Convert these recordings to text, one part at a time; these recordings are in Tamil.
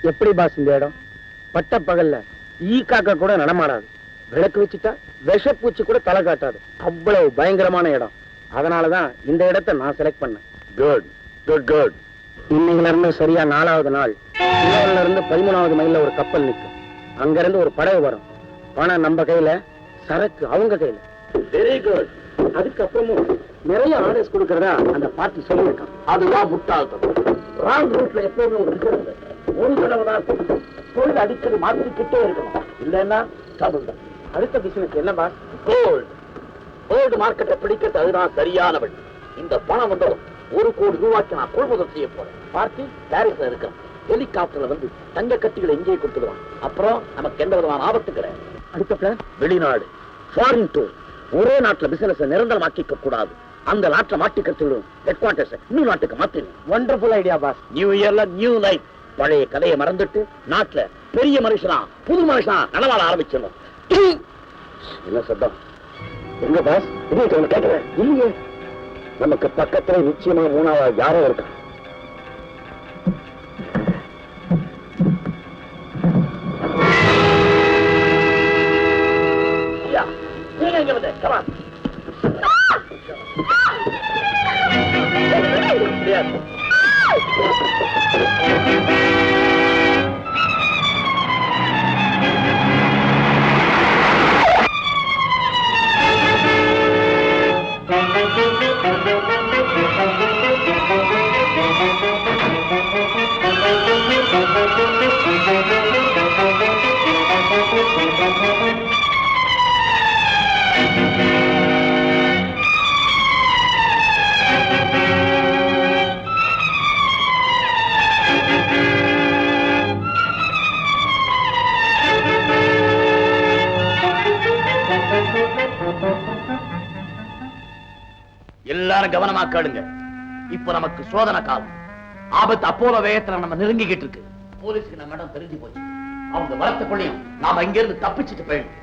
எப்படி பாஸ் இந்த இடம்? பட்ட பகல்ல ஈ காக்கா கூட நடமாடாது. விளக்கு வச்சுட்டா விஷப்பூச்சி கூட தலை காட்டாது. அவ்வளவு பயங்கரமான இடம். அதனாலதான் இந்த இடத்தை நான் செலக்ட் பண்ணேன். Good good good. இன்னைக்குல இருந்து சரியா 4வது நாள் சிலோன்ல இருந்து 13வது மைல்ல ஒரு கப்பல் நிற்கும். அங்க இருந்து ஒரு படகு வரும். பணம் நம்ம கையில, சரக்கு அவங்க கையில. Very good. அதுக்கப்புறமும் நிறைய ஆர்டர்ஸ் கொடுக்கறதா அந்த பார்ட்டி சொல்லியிருக்கான். அதுதான் முட்டாள்தனம். ராங் ரூட்ல எப்பவுமே ஒரு தடவை தான் தொழில் அடிக்கடி மாற்றிக்கிட்டே இருக்கணும். இல்லைன்னா டபுள் தான். அடுத்த பிசினஸ் என்ன பாஸ்? கோல்டு. கோல்டு மார்க்கெட்டை பிடிக்கிறது அதுதான் சரியான வழி. இந்த பணம் வந்ததும் 1 கோடி ரூபாய்க்கு நான் கொள்முதல் செய்ய போறேன். பார்ட்டி பாரிஸ்ல இருக்கிறேன். ஹெலிகாப்டர்ல வந்து தங்க கட்டிகளை இங்கேயே கொடுத்துடுவான். அப்புறம் நமக்கு எந்த விதமான ஆபத்து கிடையாது. அடுத்த பிளான் வெளிநாடு, ஃபாரின் டூர். ஒரே நாட்டுல பிசினஸ் நிரந்தரமாக்கிக்க கூடாது. அந்த நாட்டுல மாட்டிக்கிறதும் ஹெட் குவார்டர்ஸ் இன்னும் நாட்டுக்கு மாத்திடும். Wonderful idea boss. நியூ இயர்ல நியூ லைஃப். பழைய கதையை மறந்துட்டு நாட்டுல பெரிய மனுஷனா புது மனுஷனா நடவாட ஆரம்பிச்சிடணும். என்ன சத்தம்? எங்க பாஸ்? கேட்கிறேன். இல்லையே, நமக்கு பக்கத்துல நிச்சயமா 3வது யாரோ இருக்கா. எல்லாரும் கவனமா கேளுங்க. இப்ப நமக்கு சோதனை காலம். ஆபத்து அப்போலோ வேகத்துல நம்ம நெருங்கிக்கிட்டு இருக்கு. போலீஸுக்கு நம்ம இடம் தெரிஞ்சு போச்சு. அவங்க வரத்துக்குள்ளையும் நாம இங்க இருந்து தப்பிச்சுட்டு போயிடும்.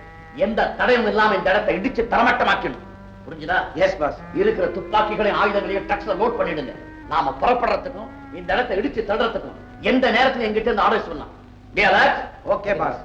எந்த தடையும் இல்லாம இந்த இடத்தை இடிச்சு தரமட்டமாக்கணும். புரிஞ்சுதா? Yes boss. இருக்கிற துப்பாக்கிகளையும் ஆயுதங்களையும் ட்ரக்ஸ்ல லோட் பண்ணிடுங்க. நாம புறப்படுறதுக்கும் இந்த இடத்தை இடிச்சு தடுறதுக்கும் எந்த நேரத்துல எங்கிட்ட இருந்து ஆர்டர் சொல்லலாம். Okay pass.